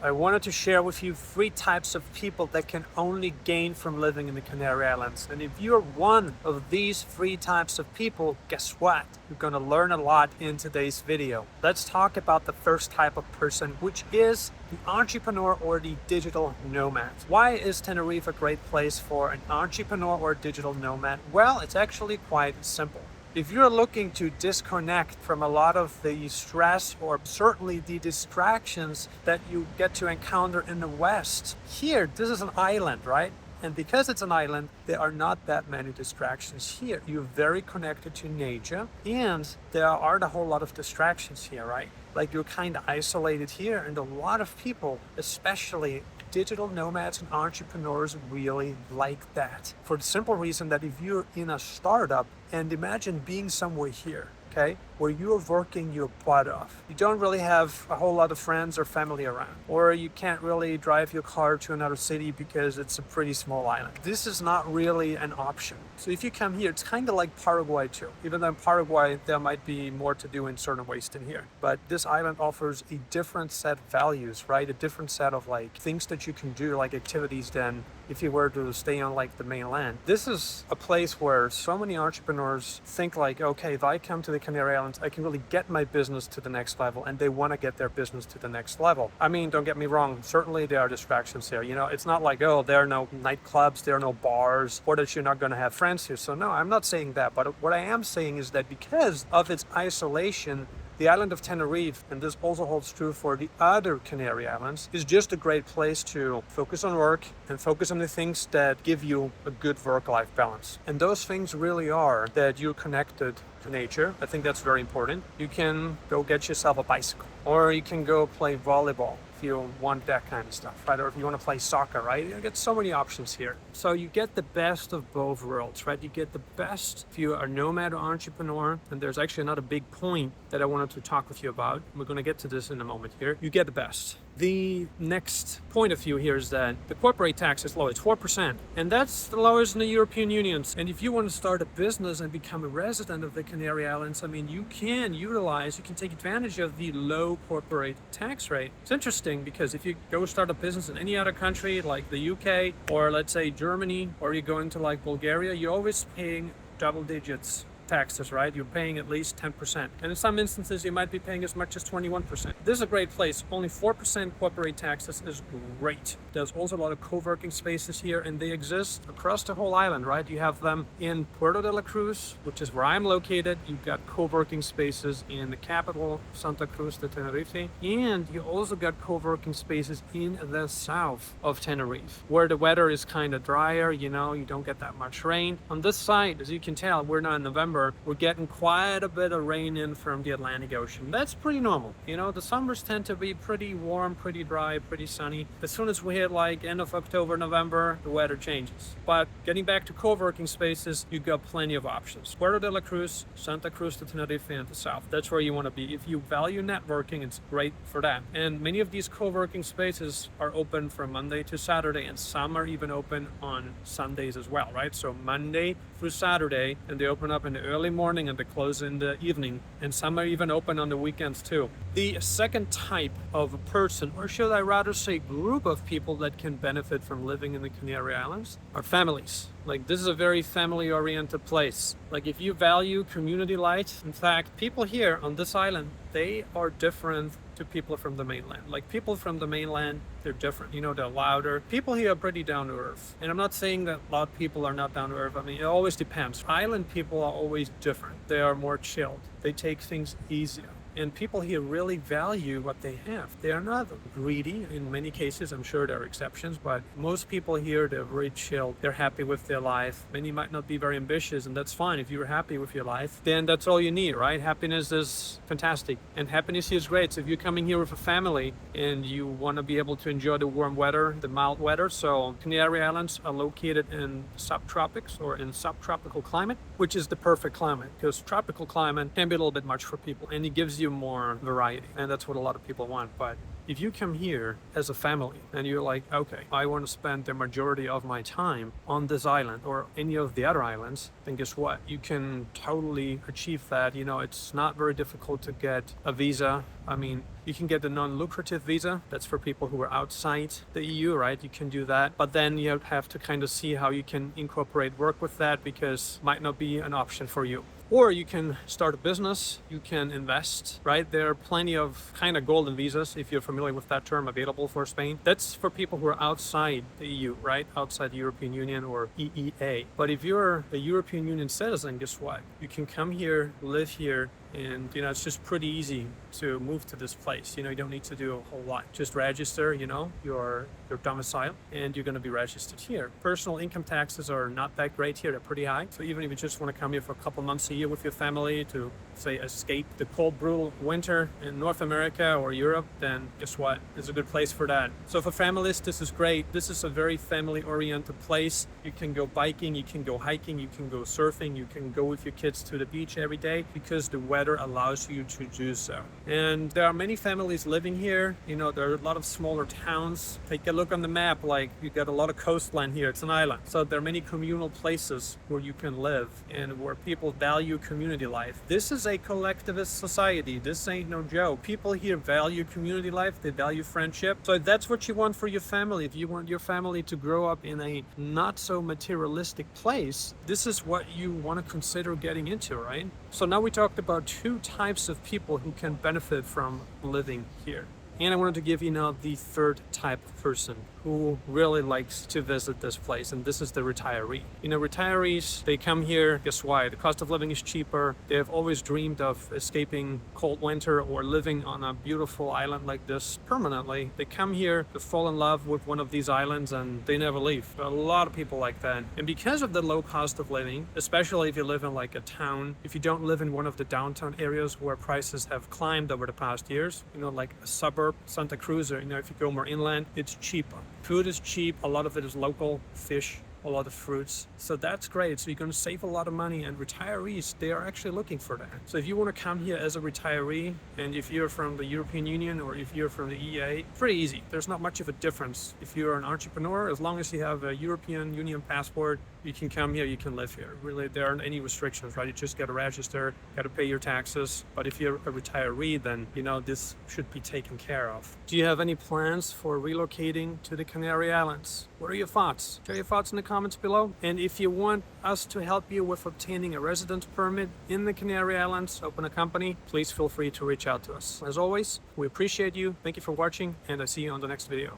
I wanted to share with you 3 types of people that can only gain from living in the Canary Islands. And if you're one of these 3 types of people, guess what? You're going to learn a lot in today's video. Let's talk about the first type of person, which is the entrepreneur or the digital nomad. Why is Tenerife a great place for an entrepreneur or digital nomad? Well, it's actually quite simple. If you're looking to disconnect from a lot of the stress or certainly the distractions that you get to encounter in the West, here, this is an island, right? And because it's an island, there are not that many distractions here. You're very connected to nature and there aren't a whole lot of distractions here, right? Like you're kind of isolated here, and a lot of people, especially digital nomads and entrepreneurs, really like that. For the simple reason that if you're in a startup, and imagine being somewhere here, okay, where you're working your butt off. You don't really have a whole lot of friends or family around, or you can't really drive your car to another city because it's a pretty small island. This is not really an option. So if you come here, it's kind of like Paraguay too. Even though in Paraguay, there might be more to do in certain ways than here. But this island offers a different set of values, right? A different set of like things that you can do, like activities, than if you were to stay on like the mainland. This is a place where so many entrepreneurs think like, okay, if I come to the Canary Islands, I can really get my business to the next level, and they want to get their business to the next level. I mean, don't get me wrong, certainly there are distractions here. You know, it's not like, oh, there are no nightclubs, there are no bars, or that you're not going to have friends here. So no, I'm not saying that, but what I am saying is that because of its isolation, the island of Tenerife, and this also holds true for the other Canary Islands, is just a great place to focus on work and focus on the things that give you a good work-life balance. And those things really are that you're connected to nature. I think that's very important. You can go get yourself a bicycle, or you can go play volleyball if you want that kind of stuff, right? Or if you want to play soccer, right? You get so many options here. So you get the best of both worlds, right? You get the best if you are a nomad or entrepreneur, and there's actually another big point that I wanted to talk with you about. We're going to get to this in a moment here. You get the best. The next point of view here is that the corporate tax is low. It's 4%. And that's the lowest in the European Union. And if you want to start a business and become a resident of the Canary Islands, I mean, you can take advantage of the low corporate tax rate. It's interesting because if you go start a business in any other country like the UK, or let's say Germany, or you're going to like Bulgaria, you're always paying double digits taxes, right? You're paying at least 10%. And in some instances, you might be paying as much as 21%. This is a great place. Only 4% corporate taxes is great. There's also a lot of co-working spaces here, and they exist across the whole island, right? You have them in Puerto de la Cruz, which is where I'm located. You've got co-working spaces in the capital, Santa Cruz de Tenerife. And you also got co-working spaces in the south of Tenerife, where the weather is kind of drier, you know, you don't get that much rain. On this side, as you can tell, we're now in November, we're getting quite a bit of rain in from the Atlantic Ocean. That's pretty normal. You know, the summers tend to be pretty warm, pretty dry, pretty sunny. As soon as we hit like end of October, November, the weather changes. But getting back to co-working spaces, you've got plenty of options. Puerto de la Cruz, Santa Cruz de Tenerife, and the south. That's where you want to be. If you value networking, it's great for that. And many of these co-working spaces are open from Monday to Saturday, and some are even open on Sundays as well, right? So Monday through Saturday, and they open up in the early morning and they close in the evening, and some are even open on the weekends too. The second type of person, or should I rather say group of people that can benefit from living in the Canary Islands, are families. Like, this is a very family-oriented place. Like, if you value community life, in fact, people here on this island, they are different to people from the mainland. Like, people from the mainland, they're different. You know, they're louder. People here are pretty down to earth. And I'm not saying that loud people are not down to earth. I mean, it always depends. Island people are always different. They are more chilled. They take things easier. And people here really value what they have. They are not greedy in many cases. I'm sure there are exceptions, but most people here, they're very chilled. They're happy with their life. Many might not be very ambitious, and that's fine. If you're happy with your life, then that's all you need, right? Happiness is fantastic. And happiness here is great. So if you're coming here with a family and you want to be able to enjoy the warm weather, the mild weather, so Canary Islands are located in subtropics or in subtropical climate, which is the perfect climate, because tropical climate can be a little bit much for people, and it gives you more variety, and that's what a lot of people want. But If you come here as a family and you're like, okay, I want to spend the majority of my time on this island or any of the other islands, then guess what? You can totally achieve that. You know, it's not very difficult to get a visa. I mean, you can get a non-lucrative visa. That's for people who are outside the EU, right? You can do that. But then you have to kind of see how you can incorporate work with that, because it might not be an option for you. Or you can start a business, you can invest, right? There are plenty of kind of golden visas, if you're familiar with that term, available for Spain. That's for people who are outside the EU, right? Outside the European Union or EEA. But if you're a European Union citizen, guess what? You can come here, live here, and you know, it's just pretty easy to move to this place. You know, you don't need to do a whole lot. Just register, you know, your domicile, and you're going to be registered here. Personal income taxes are not that great here. They're pretty high. So even if you just want to come here for a couple months a year with your family to, say, escape the cold, brutal winter in North America or Europe, then guess what? It's a good place for that. So for families, this is great. This is a very family-oriented place. You can go biking, you can go hiking, you can go surfing, you can go with your kids to the beach every day, because the weather allows you to do so. And there are many families living here. You know, there are a lot of smaller towns. Take a look on the map, like you got a lot of coastline here. It's an island. So there are many communal places where you can live and where people value community life. This is a collectivist society. This ain't no joke. People here value community life. They value friendship. So if that's what you want for your family, if you want your family to grow up in a not so materialistic place, this is what you want to consider getting into, right? So now we talked about two types of people who can benefit from living here. And I wanted to give you now the third type of person who really likes to visit this place, and this is the retiree. You know, retirees, they come here, guess why? The cost of living is cheaper. They have always dreamed of escaping cold winter or living on a beautiful island like this permanently. They come here to fall in love with one of these islands and they never leave. There are a lot of people like that. And because of the low cost of living, especially if you live in like a town, if you don't live in one of the downtown areas where prices have climbed over the past years, you know, like a suburb, Santa Cruz, or, you know, if you go more inland, it's cheaper. Food is cheap, a lot of it is local, fish, a lot of fruits. So that's great. So you're going to save a lot of money, and retirees, they are actually looking for that. So if you want to come here as a retiree, and if you're from the European Union or if you're from the EEA, pretty easy. There's not much of a difference. If you're an entrepreneur, as long as you have a European Union passport, you can come here, you can live here. Really, there aren't any restrictions, right? You just got to register, got to pay your taxes. But if you're a retiree, then, you know, this should be taken care of. Do you have any plans for relocating to the Canary Islands? What are your thoughts? Share your thoughts in the comments below. And if you want us to help you with obtaining a residence permit in the Canary Islands, open a company, please feel free to reach out to us. As always, we appreciate you. Thank you for watching, and I see you on the next video.